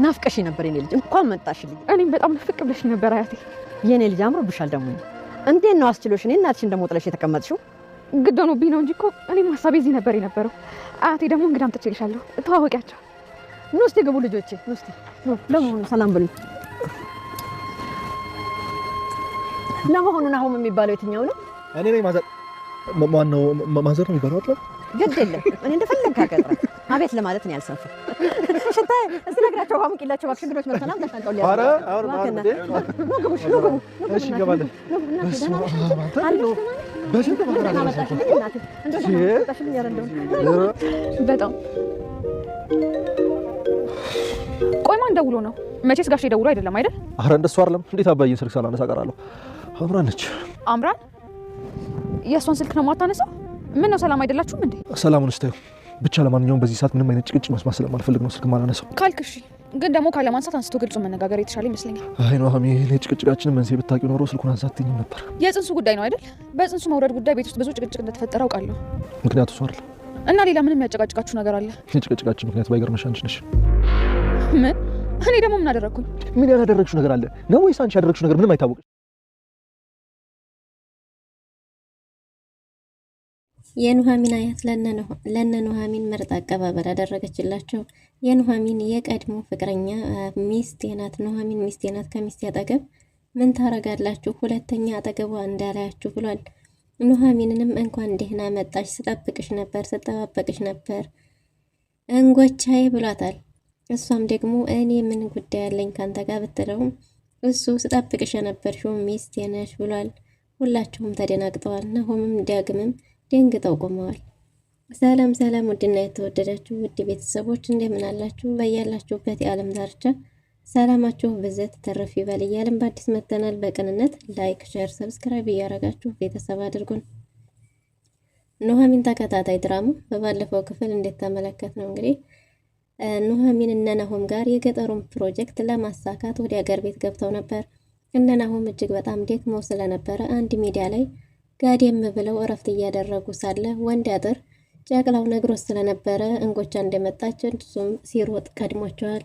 ናፍቀሽ ነበር የኔ ልጅ እንኳን መጣሽልኝ እኔም በጣም ፍቅር ብለሽ ነበር አያቴ የኔ ልጅ አምሮብሻል ደግሞ እንዴት ነው አስችሎሽ እኔ እናትሽ እንደሞጥለሽ የተቀመጥሽው ግድ ሆኖብኝ ነው እንጂ እኮ እኔም ሀሳቤ እዚህ ነበር የነበረው አያቴ ደግሞ እንግዳም ትችልሻለሁ ተዋወቂያቸው ኑ እስቲ ግቡ ልጆቼ ኑ እስቲ ለመሆኑ ሰላም በሉኝ ለመሆኑ ናሆም የሚባለው የትኛው ነው እኔ ነኝ ማዘር ማነው ማዘር ነው የሚባለው አይደል ግድ የለም እኔ እንደፈለግክ አቀጥራ አቤት ለማለት ነው ያልሰንፈ ሽታይ እስቲ ነግራቸው ውሃ ሙቂላቸው እባክሽ እንግዶች መጥተናል ተሻንቀው ሊያ ኧረ አሁን ነው ግቡ እሺ ገባለ አሎ በስንት በጣም ቆይ ማን ደውሎ ነው መቼስ ጋሼ ደውሎ አይደለም አይደል ኧረ እንደሱ አይደለም እንዴት አባዬ ስልክ ሳላነሳ ቀራለሁ አምራን ነች አምራን የእሷን ስልክ ነው የማታነሳው ምን ነው ሰላም አይደላችሁም እንዴ ሰላሙን እስታዩ ብቻ ለማንኛውም በዚህ ሰዓት ምንም አይነት ጭቅጭቅ መስማት ስለማልፈልግ ነው ስልክ ማላነሳው ካልክሽ ግን ደግሞ ካለማንሳት አንስቶ ግልጹ መነጋገር የተሻለ ይመስለኛል አይ ነው አሁን ይሄ ጭቅጭቃችን መንስኤ ብታውቂው ኖሮ ስልኩን አንሳትኝም ነበር የጽንሱ ጉዳይ ነው አይደል በጽንሱ መውረድ ጉዳይ ቤት ውስጥ ብዙ ጭቅጭቅ እንደተፈጠረ አውቃለሁ ምክንያቱ እሱ አይደል እና ሌላ ምንም ያጨቃጭቃችሁ ነገር አለ የጭቅጭቃችን ምክንያት ባይገርምሽ አንቺ ነሽ ምን እኔ ደግሞ ምን አደረኩኝ ምን ያላደረግሽው ነገር አለ ነው ወይስ አንቺ ያደረግሽው ነገር ምንም አይታወቅም የኑሐሚን አያት ለነ ኑሐሚን ምርጥ አቀባበል አደረገችላቸው። የኑሐሚን የቀድሞ ፍቅረኛ ሚስቴ ናት፣ ኑሐሚን ሚስቴ ናት። ከሚስቴ አጠገብ ምን ታረጋላችሁ? ሁለተኛ አጠገቧ እንዳላያችሁ ብሏል። ኑሐሚንንም እንኳን ደህና መጣሽ፣ ስጠባበቅሽ ነበር እንጎቻዬ ብሏታል። እሷም ደግሞ እኔ ምን ጉዳይ አለኝ ካንተ ጋር ብትለውም እሱ ስጠብቅሽ የነበርሽው ሚስቴ ነሽ ብሏል። ሁላቸውም ተደናግጠዋል። ናሆምም ዳግምም ደንግጠው ቆመዋል። ሰላም ሰላም! ውድና የተወደዳችሁ ውድ ቤተሰቦች እንደምን አላችሁ? በያላችሁበት የዓለም ዳርቻ ሰላማችሁ ብዘት ተረፍ ይበል እያልን በአዲስ መተናል። በቅንነት ላይክ፣ ሼር፣ ሰብስክራይብ እያረጋችሁ ቤተሰብ አድርጉን። ኑሐሚን ተከታታይ ድራማ በባለፈው ክፍል እንደተመለከት ነው እንግዲህ ኑሐሚን እነ ናሆም ጋር የገጠሩን ፕሮጀክት ለማሳካት ወደ ሀገር ቤት ገብተው ነበር። እነ ናሆም እጅግ በጣም ደክመው ስለነበረ አንድ ሚዲያ ላይ ጋደም ብለው እረፍት እያደረጉ ሳለ ወንድ አጥር ጨቅላው ነግሮት ስለነበረ እንጎቻ እንደመጣች እሱም ሲሮጥ ቀድሟቸዋል።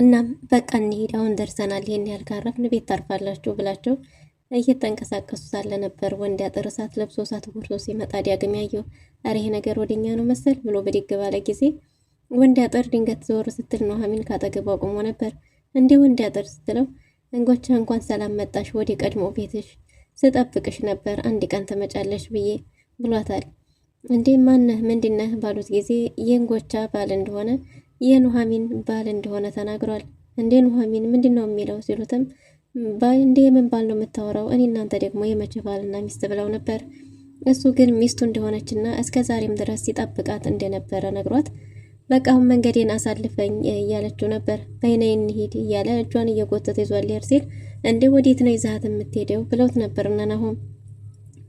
እናም በቃ እንሂድ አሁን ደርሰናል፣ ይሄን ያህል ካረፍን ቤት ታርፋላችሁ ብላቸው እየተንቀሳቀሱ ሳለ ነበር ወንድ አጥር እሳት ለብሶ እሳት ጎርሶ ሲመጣ ዳግም ያየው። ኧረ ይሄ ነገር ወደኛ ነው መሰል ብሎ ብድግ ባለ ጊዜ ወንድ አጥር ድንገት ዘወር ስትል ኑሐሚን ካጠገቧ ቆሞ ነበር። እንዴ ወንድ አጥር ስትለው እንጎቻ እንኳን ሰላም መጣሽ፣ ወደ ቀድሞ ቤትሽ ስጠብቅሽ ነበር፣ አንድ ቀን ተመጫለሽ ብዬ ብሏታል። እንዴ ማነህ ምንድነህ ባሉት ጊዜ የእንጎቻ ባል እንደሆነ የኑሐሚን ባል እንደሆነ ተናግሯል። እንዴ ኑሐሚን ምንድነው የሚለው ሲሉትም እንዴ ምን ባል ነው የምታወራው? እኔ እናንተ ደግሞ የመቼ ባልና ሚስት ብለው ነበር። እሱ ግን ሚስቱ እንደሆነችና እስከ ዛሬም ድረስ ሲጠብቃት እንደነበረ ነግሯት በቃ አሁን መንገዴን አሳልፈኝ እያለችው ነበር። በይነይ እንሂድ እያለ እጇን እየጎተተ ይዟል ሊሄድ ሲል እንዴ ወዴት ነው ይዛት የምትሄደው ብለውት ነበር እና ናሆም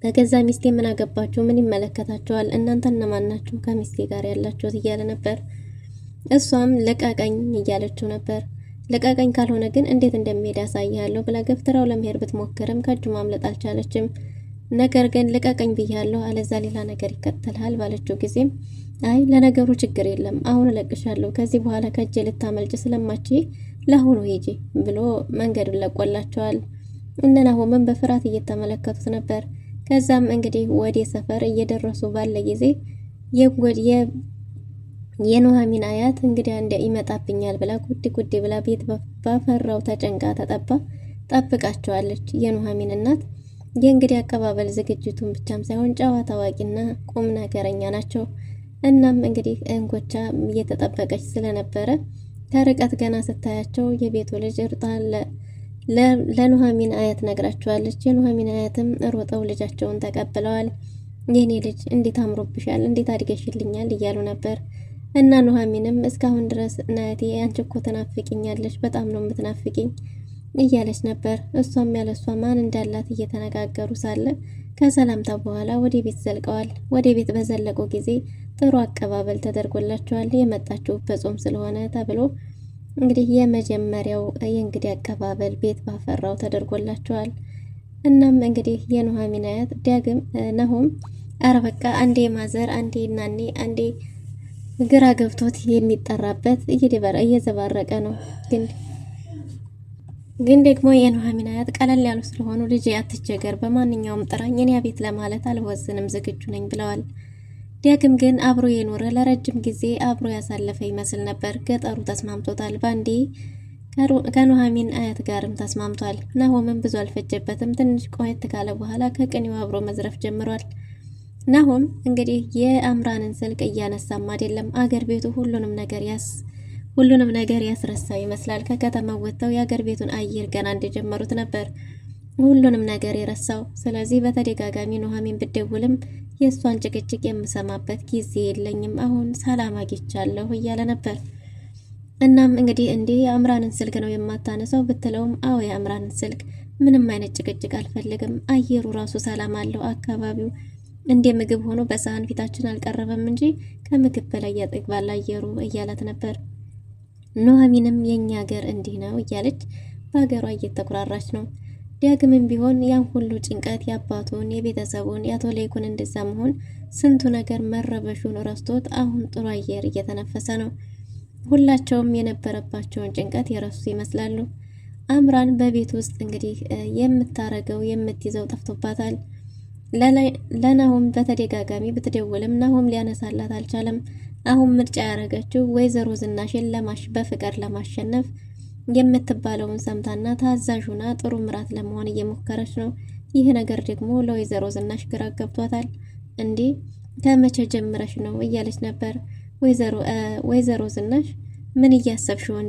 በገዛ ሚስቴ ምን አገባችሁ? ምን ይመለከታችኋል? እናንተ እነማን ናችሁ ከሚስቴ ጋር ያላችሁት እያለ ነበር። እሷም ለቃቀኝ እያለችው ነበር። ለቃቀኝ ካልሆነ ግን እንዴት እንደሚሄድ አሳይሃለሁ ብላ ገፍትራው ለመሄድ ብትሞክርም ከእጁ ማምለጥ አልቻለችም። ነገር ግን ልቀቀኝ ብያለሁ አለዛ ሌላ ነገር ይከተልሃል ባለችው ጊዜም አይ ለነገሩ ችግር የለም አሁን እለቅሻለሁ፣ ከዚህ በኋላ ከእጄ ልታመልጭ ስለማች ለአሁኑ ሂጂ ብሎ መንገዱን ለቆላቸዋል። እነ ናሆምም በፍርሃት እየተመለከቱት ነበር። ከዛም እንግዲህ ወደ ሰፈር እየደረሱ ባለ ጊዜ የኑሐሚን አያት እንግዲህ እንደ ይመጣብኛል ብላ ጉድ ብላ ቤት ባፈራው ተጨንቃ ተጠባ ጠብቃቸዋለች። የኑሐሚን እናት የእንግዲህ አቀባበል ዝግጅቱን ብቻም ሳይሆን ጨዋ ታዋቂና ቁም ነገረኛ ናቸው። እናም እንግዲህ እንጎቻ እየተጠበቀች ስለነበረ ከርቀት ገና ስታያቸው የቤቱ ልጅ እርጣ ለኑሐሚን አያት ነግራቸዋለች። የኑሐሚን አያትም ሮጠው ልጃቸውን ተቀብለዋል። የኔ ልጅ እንዴት አምሮብሻል፣ እንዴት አድገሽልኛል እያሉ ነበር። እና ኑሐሚንም እስካሁን ድረስ እናቴ አንቺ እኮ ትናፍቂኛለሽ፣ በጣም ነው የምትናፍቂኝ እያለች ነበር። እሷም ያለሷ ማን እንዳላት እየተነጋገሩ ሳለ ከሰላምታ በኋላ ወደ ቤት ዘልቀዋል። ወደ ቤት በዘለቁ ጊዜ ጥሩ አቀባበል ተደርጎላቸዋል። የመጣችው በጾም ስለሆነ ተብሎ እንግዲህ የመጀመሪያው የእንግዲህ አቀባበል ቤት ባፈራው ተደርጎላቸዋል። እናም እንግዲህ የኑሐሚን አያት ዳግም ናሆም አረ በቃ አንዴ ማዘር፣ አንዴ እናኔ፣ አንዴ ግራ ገብቶት የሚጠራበት እየዘባረቀ ነው። ግን ደግሞ የኑሐሚን አያት ቀለል ያሉ ስለሆኑ ልጅ አትቸገር፣ በማንኛውም ጥራኝ፣ እኔ አቤት ለማለት አልወስንም፣ ዝግጁ ነኝ ብለዋል። ዳግም ግን አብሮ የኖረ ለረጅም ጊዜ አብሮ ያሳለፈ ይመስል ነበር። ገጠሩ ተስማምቶታል። ባንዴ ከኑሐሚን አያት ጋርም ተስማምቷል። ናሆምም ብዙ አልፈጀበትም። ትንሽ ቆየት ካለ በኋላ ከቅኔው አብሮ መዝረፍ ጀምሯል። ናሆም እንግዲህ የአምራንን ስልክ እያነሳም አይደለም። አገር ቤቱ ሁሉንም ነገር ያስረሳው ይመስላል። ከከተማው ወጥተው የአገር ቤቱን አየር ገና እንደጀመሩት ነበር ሁሉንም ነገር የረሳው። ስለዚህ በተደጋጋሚ ኑሐሚን ብደውልም የእሷን ጭቅጭቅ የምሰማበት ጊዜ የለኝም፣ አሁን ሰላም አግኝቻለሁ እያለ ነበር። እናም እንግዲህ እንዴ የአምራንን ስልክ ነው የማታነሳው ብትለውም፣ አዎ የአምራንን ስልክ፣ ምንም አይነት ጭቅጭቅ አልፈልግም፣ አየሩ ራሱ ሰላም አለው፣ አካባቢው እንደ ምግብ ሆኖ በሳህን ፊታችን አልቀረበም እንጂ ከምግብ በላይ ያጠግባል አየሩ እያላት ነበር። ኑሐሚንም የኛ ሀገር እንዲህ ነው እያለች በሀገሯ እየተኩራራች ነው። ዳግምም ቢሆን ያን ሁሉ ጭንቀት የአባቱን የቤተሰቡን የአቶ ላይኩን እንደዛ መሆን ስንቱ ነገር መረበሹን ረስቶት አሁን ጥሩ አየር እየተነፈሰ ነው። ሁላቸውም የነበረባቸውን ጭንቀት የረሱ ይመስላሉ። አምራን በቤት ውስጥ እንግዲህ የምታረገው የምትይዘው ጠፍቶባታል። ለናሆም በተደጋጋሚ ብትደውልም ናሆም ሊያነሳላት አልቻለም። አሁን ምርጫ ያደረገችው ወይዘሮ ዝናሽን በፍቅር ለማሸነፍ የምትባለውን ሰምታና ታዛዡና ጥሩ ምራት ለመሆን እየሞከረች ነው። ይህ ነገር ደግሞ ለወይዘሮ ዝናሽ ግራ ገብቷታል። እንዲህ ከመቼ ጀምረሽ ነው እያለች ነበር። ወይዘሮ ዝናሽ ምን እያሰብሽውን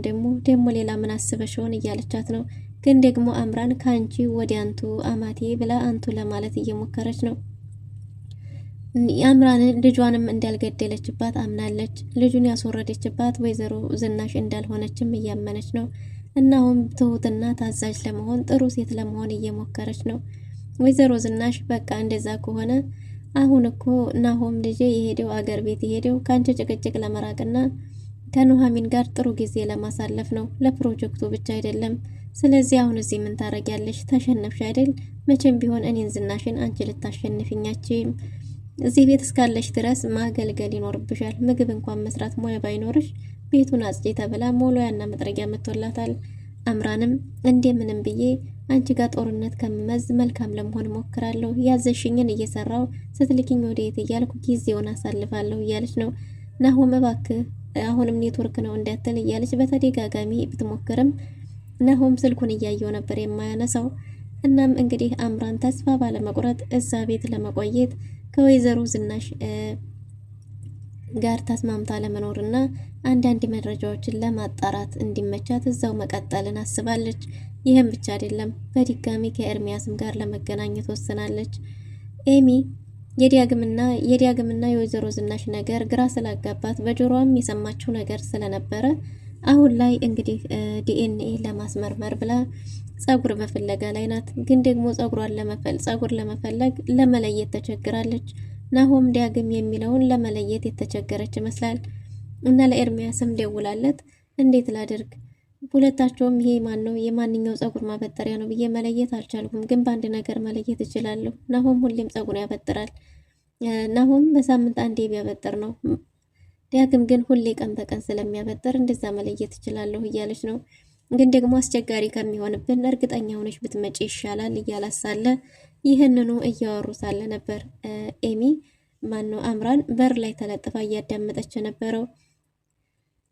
ደግሞ ሌላ ምን አስበሽውን እያለቻት ነው። ግን ደግሞ አምራን ከአንቺ ወደ አንቱ አማቴ ብላ አንቱ ለማለት እየሞከረች ነው። አምራንን ልጇንም እንዳልገደለችባት አምናለች። ልጁን ያስወረደችባት ወይዘሮ ዝናሽ እንዳልሆነችም እያመነች ነው። እናሁም ትሁትና ታዛዥ ለመሆን ጥሩ ሴት ለመሆን እየሞከረች ነው። ወይዘሮ ዝናሽ በቃ እንደዛ ከሆነ አሁን እኮ ናሆም ልጄ የሄደው አገር ቤት የሄደው ከአንቺ ጭቅጭቅ ለመራቅና ከኑሐሚን ጋር ጥሩ ጊዜ ለማሳለፍ ነው፣ ለፕሮጀክቱ ብቻ አይደለም። ስለዚህ አሁን እዚህ ምን ታረጊያለሽ? ተሸነፍሽ አይደል? መቼም ቢሆን እኔን ዝናሽን አንቺ ልታሸንፍኛችም። እዚህ ቤት እስካለሽ ድረስ ማገልገል ይኖርብሻል። ምግብ እንኳን መስራት ሙያ ባይኖርሽ ቤቱን አጽጂ ተብላ ሞሎያና መጥረጊያ መጥቶላታል። አምራንም እንደምንም ብዬ አንቺ ጋር ጦርነት ከምመዝ መልካም ለመሆን ሞክራለሁ፣ ያዘሽኝን እየሰራው ስትልኪኝ ወዴት እያልኩ ጊዜውን አሳልፋለሁ እያለች ነው። ናሆም እባክህ አሁንም ኔትወርክ ነው እንዳትል እያለች በተደጋጋሚ ብትሞክርም ናሆም ስልኩን እያየው ነበር የማያነሳው። እናም እንግዲህ አምራን ተስፋ ባለመቁረጥ እዛ ቤት ለመቆየት ከወይዘሮ ዝናሽ ጋር ተስማምታ ለመኖርና አንዳንድ መረጃዎችን ለማጣራት እንዲመቻት እዛው መቀጠልን አስባለች። ይህም ብቻ አይደለም፣ በድጋሚ ከኤርሚያስም ጋር ለመገናኘት ወስናለች። ኤሚ የዲያግምና የወይዘሮ ዝናሽ ነገር ግራ ስላጋባት በጆሮዋም የሰማችው ነገር ስለነበረ አሁን ላይ እንግዲህ ዲኤንኤ ለማስመርመር ብላ ጸጉር በፍለጋ ላይ ናት። ግን ደግሞ ጸጉር ለመፈለግ ለመለየት ተቸግራለች። ናሆም ዳግም የሚለውን ለመለየት የተቸገረች ይመስላል እና ለኤርሚያስም ደውላለት እንዴት ላድርግ፣ ሁለታቸውም ይሄ ማን ነው የማንኛው ጸጉር ማበጠሪያ ነው ብዬ መለየት አልቻልኩም፣ ግን በአንድ ነገር መለየት እችላለሁ። ናሆም ሁሌም ጸጉር ያበጥራል። ናሆም በሳምንት አንዴ ቢያበጥር ነው፣ ዳግም ግን ሁሌ ቀን በቀን ስለሚያበጥር እንደዛ መለየት እችላለሁ እያለች ነው። ግን ደግሞ አስቸጋሪ ከሚሆንብን እርግጠኛ ሆነች ብትመጪ ይሻላል እያላት ሳለ ይህንኑ እያወሩ ሳለ ነበር ኤሚ ማነው አምራን በር ላይ ተለጥፋ እያዳመጠች ነበረው።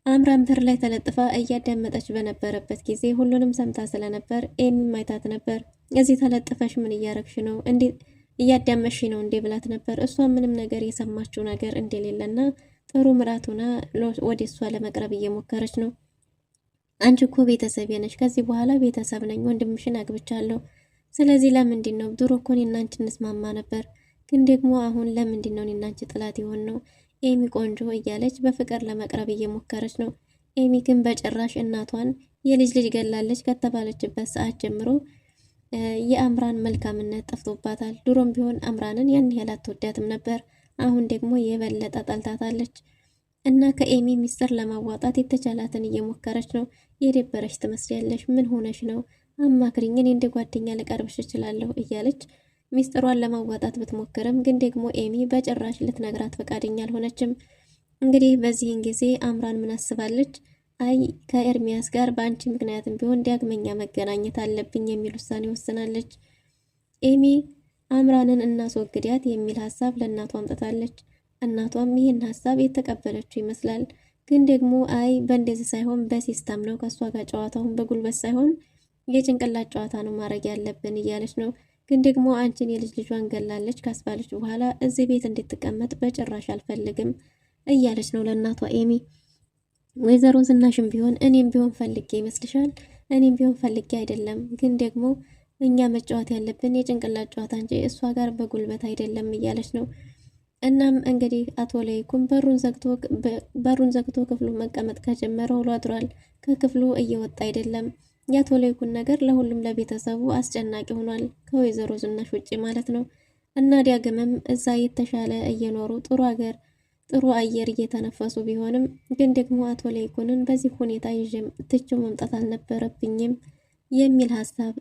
አምራን በር ላይ ተለጥፋ እያዳመጠች በነበረበት ጊዜ ሁሉንም ሰምታ ስለነበር ኤሚ ማይታት ነበር። እዚህ ተለጥፈሽ ምን እያረግሽ ነው? እንዴ እያዳመሽ ነው እንዴ ብላት ነበር። እሷ ምንም ነገር የሰማችው ነገር እንደሌለና ጥሩ ምራቱና ወደ እሷ ለመቅረብ እየሞከረች ነው። አንቺ እኮ ቤተሰብ ነሽ፣ ከዚህ በኋላ ቤተሰብ ነኝ፣ ወንድምሽን አግብቻለሁ። ስለዚህ ለምንድን ነው ድሮ እኮ እኔና አንቺ እንስማማ ነበር፣ ግን ደግሞ አሁን ለምንድን ነው እኔና አንቺ ጥላት የሆን ነው? ኤሚ ቆንጆ እያለች በፍቅር ለመቅረብ እየሞከረች ነው። ኤሚ ግን በጭራሽ እናቷን የልጅ ገላለች ከተባለችበት ሰዓት ጀምሮ የአምራን መልካምነት ጠፍቶባታል። ድሮም ቢሆን አምራንን ያን ያህል አትወዳትም ነበር። አሁን ደግሞ የበለጠ ጠልታታለች እና ከኤሚ ሚስጥር ለማዋጣት የተቻላትን እየሞከረች ነው። የደበረሽ ትመስያለሽ፣ ምን ሆነሽ ነው? አማክሪኝ፣ እኔ እንደ ጓደኛ ልቀርብሽ እችላለሁ እያለች ሚስጥሯን ለማዋጣት ብትሞክርም ግን ደግሞ ኤሚ በጭራሽ ልትነግራት ፈቃደኛ አልሆነችም። እንግዲህ በዚህን ጊዜ አምራን ምን አስባለች? አይ ከኤርሚያስ ጋር በአንቺ ምክንያትም ቢሆን ዳግመኛ መገናኘት አለብኝ የሚል ውሳኔ ወስናለች። ኤሚ አምራንን እናስወግዳት የሚል ሀሳብ ለእናቷ አምጥታለች። እናቷም ይህን ሀሳብ የተቀበለችው ይመስላል። ግን ደግሞ አይ በእንደዚህ ሳይሆን በሲስተም ነው ከእሷ ጋር ጨዋታውን በጉልበት ሳይሆን የጭንቅላት ጨዋታ ነው ማድረግ ያለብን እያለች ነው። ግን ደግሞ አንቺን የልጅ ልጇን ገላለች ካስባለች በኋላ እዚህ ቤት እንድትቀመጥ በጭራሽ አልፈልግም እያለች ነው ለእናቷ ኤሚ። ወይዘሮ ዝናሽም ቢሆን እኔም ቢሆን ፈልጌ ይመስልሻል? እኔም ቢሆን ፈልጌ አይደለም፣ ግን ደግሞ እኛ መጫወት ያለብን የጭንቅላት ጨዋታ እንጂ እሷ ጋር በጉልበት አይደለም እያለች ነው። እናም እንግዲህ አቶ ለይኩን በሩን ዘግቶ ክፍሉ መቀመጥ ከጀመረ ውሎ አድሯል። ከክፍሉ እየወጣ አይደለም። የአቶ ለይኩን ነገር ለሁሉም ለቤተሰቡ አስጨናቂ ሆኗል፣ ከወይዘሮ ዝናሽ ውጭ ማለት ነው። እና ዳግምም እዛ የተሻለ እየኖሩ ጥሩ አየር እየተነፈሱ ቢሆንም ግን ደግሞ አቶ ለይኩንን በዚህ ሁኔታ ትቼው መምጣት አልነበረብኝም የሚል ሀሳብ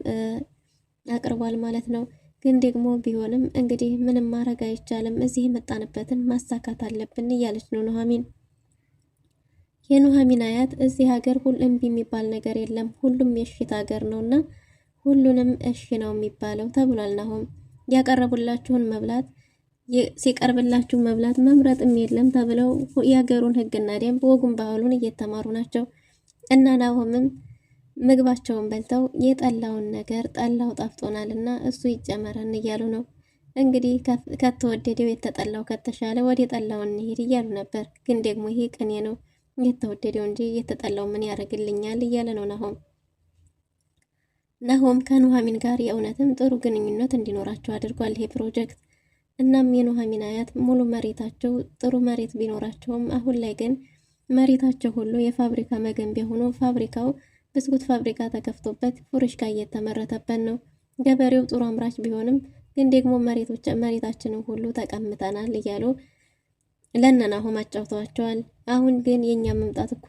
አቅርቧል ማለት ነው። ግን ደግሞ ቢሆንም እንግዲህ ምንም ማድረግ አይቻልም፣ እዚህ የመጣንበትን ማሳካት አለብን እያለች ነው ኑሐሚን። የኑሐሚን አያት እዚህ ሀገር እምቢ የሚባል ነገር የለም፣ ሁሉም የእሽታ ሀገር ነውና ሁሉንም እሺ ነው የሚባለው ተብሏል። ናሆም ያቀረቡላችሁን መብላት ሲቀርብላችሁ መብላት መምረጥም የለም ተብለው የሀገሩን ሕግና ደንብ ወጉን ባህሉን እየተማሩ ናቸው። እና ናሆምም ምግባቸውን በልተው የጠላውን ነገር ጠላው ጣፍጦናልና እሱ ይጨመረን እያሉ ነው። እንግዲህ ከተወደደው የተጠላው ከተሻለ ወደ ጠላው እንሄድ እያሉ ነበር። ግን ደግሞ ይሄ ቅኔ ነው፣ የተወደደው እንጂ የተጠላው ምን ያደርግልኛል እያለ ነው ናሆም ከኑሐሚን ጋር የእውነትም ጥሩ ግንኙነት እንዲኖራቸው አድርጓል ይሄ ፕሮጀክት። እናም የኑሐሚን አያት ሙሉ መሬታቸው ጥሩ መሬት ቢኖራቸውም አሁን ላይ ግን መሬታቸው ሁሉ የፋብሪካ መገንቢያ ሆኖ ፋብሪካው ብስኩት ፋብሪካ ተከፍቶበት ፉርሽካ እየተመረተበት ነው። ገበሬው ጥሩ አምራች ቢሆንም ግን ደግሞ መሬታችንን ሁሉ ተቀምጠናል እያሉ ለነናሆም አጫውተዋቸዋል። አሁን ግን የኛ መምጣት እኮ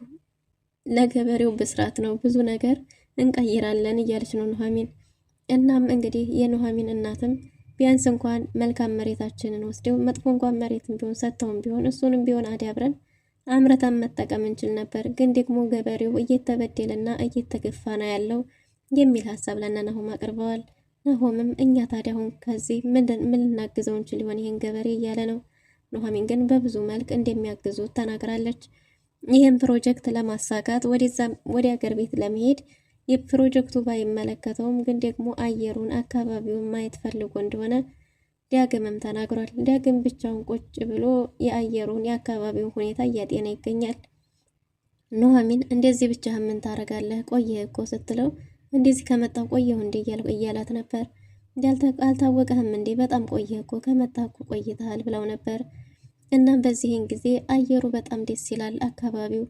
ለገበሬው ብስራት ነው፣ ብዙ ነገር እንቀይራለን እያለች ነው ኑሐሚን። እናም እንግዲህ የኑሐሚን እናትም ቢያንስ እንኳን መልካም መሬታችንን ወስደው መጥፎ እንኳን መሬትን ቢሆን ሰጥተውም ቢሆን እሱንም ቢሆን አዳብረን አምረታን መጠቀም እንችል ነበር። ግን ደግሞ ገበሬው እየተበደለና እየተገፋ ነው ያለው የሚል ሀሳብ ለናሆም አቅርበዋል። ናሆምም እኛ ታዲያ አሁን ከዚህ ምን ልናግዘው እንችል ይሆን ይህን ገበሬ እያለ ነው። ኑሐሚን ግን በብዙ መልክ እንደሚያግዙት ተናግራለች። ይህን ፕሮጀክት ለማሳካት ወደ ሀገር ቤት ለመሄድ የፕሮጀክቱ ባይመለከተውም ግን ደግሞ አየሩን አካባቢውን ማየት ፈልጎ እንደሆነ ዳግምም ተናግሯል። ዳግም ብቻውን ቁጭ ብሎ የአየሩን የአካባቢውን ሁኔታ እያጤነ ይገኛል። ኑሐሚን እንደዚህ ብቻህን ምን ታረጋለህ? ቆየህ እኮ ስትለው እንደዚህ ከመጣሁ ቆየሁ እንዴ እያላት ነበር። አልታወቀህም እንዴ? በጣም ቆየህ እኮ ከመጣህ እኮ ቆይተሃል ብለው ነበር። እናም በዚህን ጊዜ አየሩ በጣም ደስ ይላል አካባቢው።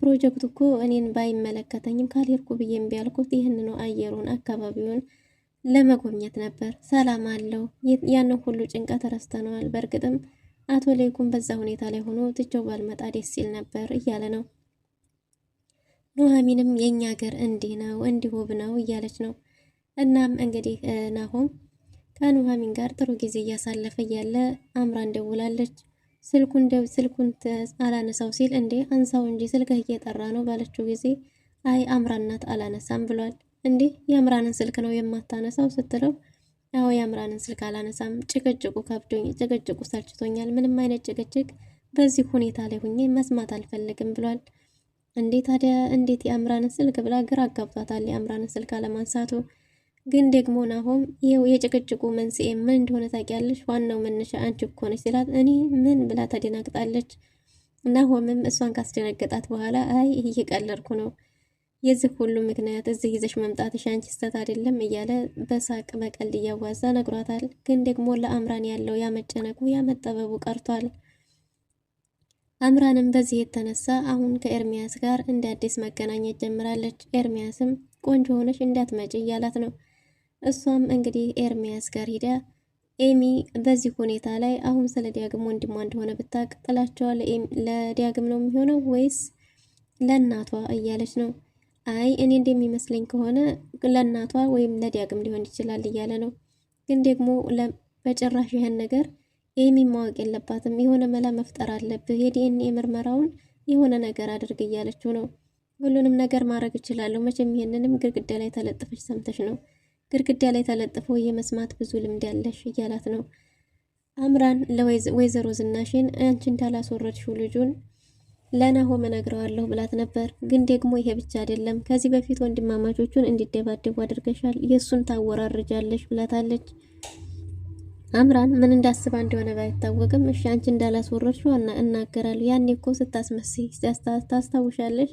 ፕሮጀክቱ እኮ እኔን ባይመለከተኝም ካልሄድኩ ብዬ እምቢ ያልኩት ይህን ነው፣ አየሩን አካባቢውን ለመጎብኘት ነበር። ሰላም አለው። ያንን ሁሉ ጭንቀት ረስተነዋል። በእርግጥም አቶ ለይኩን በዛ ሁኔታ ላይ ሆኖ ትቼው ባልመጣ ደስ ሲል ነበር እያለ ነው። ኑሐሚንም የኛ ሀገር እንዲህ ነው እንዲህ ውብ ነው እያለች ነው። እናም እንግዲህ ናሆም ከኑሐሚን ጋር ጥሩ ጊዜ እያሳለፈ እያለ አምራን ደውላለች። ስልኩን አላነሳው ሲል እንዴ አንሳው እንጂ ስልክህ እየጠራ ነው ባለችው ጊዜ አይ አምራን ናት አላነሳም ብሏል። እንዴ የአምራንን ስልክ ነው የማታነሳው ስትለው አዎ የአምራንን ስልክ አላነሳም፣ ጭቅጭቁ ከብዶኝ፣ ጭቅጭቁ ሰልችቶኛል፣ ምንም አይነት ጭቅጭቅ በዚህ ሁኔታ ላይ ሁኜ መስማት አልፈልግም ብሏል። እንዴ ታዲያ እንዴት የአምራንን ስልክ ብላ ግራ አጋብቷታል የአምራንን ስልክ አለማንሳቱ። ግን ደግሞ ናሆም ይኸው የጭቅጭቁ መንስኤ ምን እንደሆነ ታውቂያለሽ? ዋናው መነሻ አንቺ እኮ ነሽ ሲላት እኔ ምን ብላ ተደናግጣለች። ናሆምም እሷን ካስደነገጣት በኋላ አይ እየቀለድኩ ነው፣ የዚህ ሁሉ ምክንያት እዚህ ይዘሽ መምጣትሽ አንቺ ስተት አይደለም እያለ በሳቅ በቀልድ እያዋዛ ነግሯታል። ግን ደግሞ ለአምራን ያለው ያመጨነቁ ያመጠበቡ ቀርቷል። አምራንም በዚህ የተነሳ አሁን ከኤርሚያስ ጋር እንደ አዲስ መገናኘት ጀምራለች። ኤርሚያስም ቆንጆ ሆነሽ እንዳትመጪ እያላት ነው። እሷም እንግዲህ ኤርሚያስ ጋር ሂዳ ኤሚ በዚህ ሁኔታ ላይ አሁን ስለ ዳግም ወንድሟ እንደሆነ ብታቅ ጥላቸዋ ለዳግም ነው የሚሆነው ወይስ ለእናቷ እያለች ነው። አይ እኔ እንደሚመስለኝ ከሆነ ለእናቷ ወይም ለዳግም ሊሆን ይችላል እያለ ነው። ግን ደግሞ በጭራሽ ይህን ነገር ኤሚ ማወቅ የለባትም። የሆነ መላ መፍጠር አለብህ። የዲኤንኤ ምርመራውን የሆነ ነገር አድርግ እያለችው ነው። ሁሉንም ነገር ማድረግ እችላለሁ። መቼም ይሄንንም ግድግዳ ላይ ተለጥፈሽ ሰምተሽ ነው። ግድግዳ ላይ ተለጥፎ የመስማት ብዙ ልምድ ያለሽ እያላት ነው። አምራን ለወይዘሮ ዝናሽን አንቺ እንዳላስወረድሽው ልጁን ለናሆም እነግረዋለሁ ብላት ነበር። ግን ደግሞ ይሄ ብቻ አይደለም፣ ከዚህ በፊት ወንድማማቾቹን እንዲደባደቡ አድርገሻል፣ የእሱን ታወራርጃለሽ ብላታለች። አምራን ምን እንዳስባ እንደሆነ ባይታወቅም እሺ አንቺ እንዳላስወረድሽው እናገራለሁ። ያኔ እኮ ስታስመስይ ታስታውሻለሽ?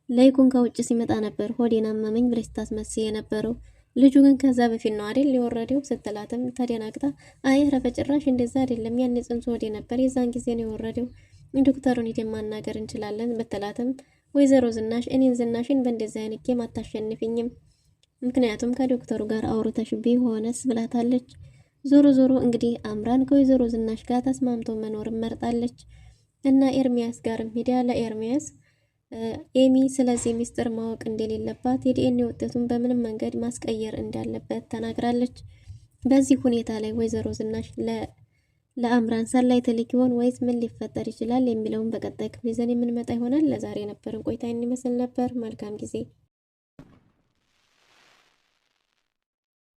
ለይኩን ከውጭ ሲመጣ ነበር ሆዴን አመመኝ ብለሽ ስታስመስይ የነበረው። ልጁ ግን ከዛ በፊት ነው አይደል የወረደው ስትላትም ተደናግጣ አይ ኧረ በጭራሽ እንደዛ አይደለም፣ ያኔ ጽንሱ ሆዴ ነበር፣ የዛን ጊዜ ነው የወረደው። ዶክተሩን ሄደን ማናገር እንችላለን ብትላትም ወይዘሮ ዝናሽ እኔን ዝናሽን በእንደዚህ አይነት ጌም አታሸንፍኝም፣ ምክንያቱም ከዶክተሩ ጋር አውርተሽ ቢሆንስ ብላታለች። ዞሮ ዞሮ እንግዲህ አምራን ከወይዘሮ ዝናሽ ጋር ተስማምቶ መኖር መርጣለች እና ኤርሚያስ ጋርም ሄዳ ለኤርሚያስ ኤሚ ስለዚህ ሚስጥር ማወቅ እንደሌለባት የዲኤንኤ ውጤቱን በምንም መንገድ ማስቀየር እንዳለበት ተናግራለች። በዚህ ሁኔታ ላይ ወይዘሮ ዝናሽ ለአምራን ሰላይ ትልክ ይሆን ወይስ ምን ሊፈጠር ይችላል የሚለውን በቀጣይ ክፍል ይዘን የምንመጣ ይሆናል። ለዛሬ የነበረን ቆይታ ይመስል ነበር። መልካም ጊዜ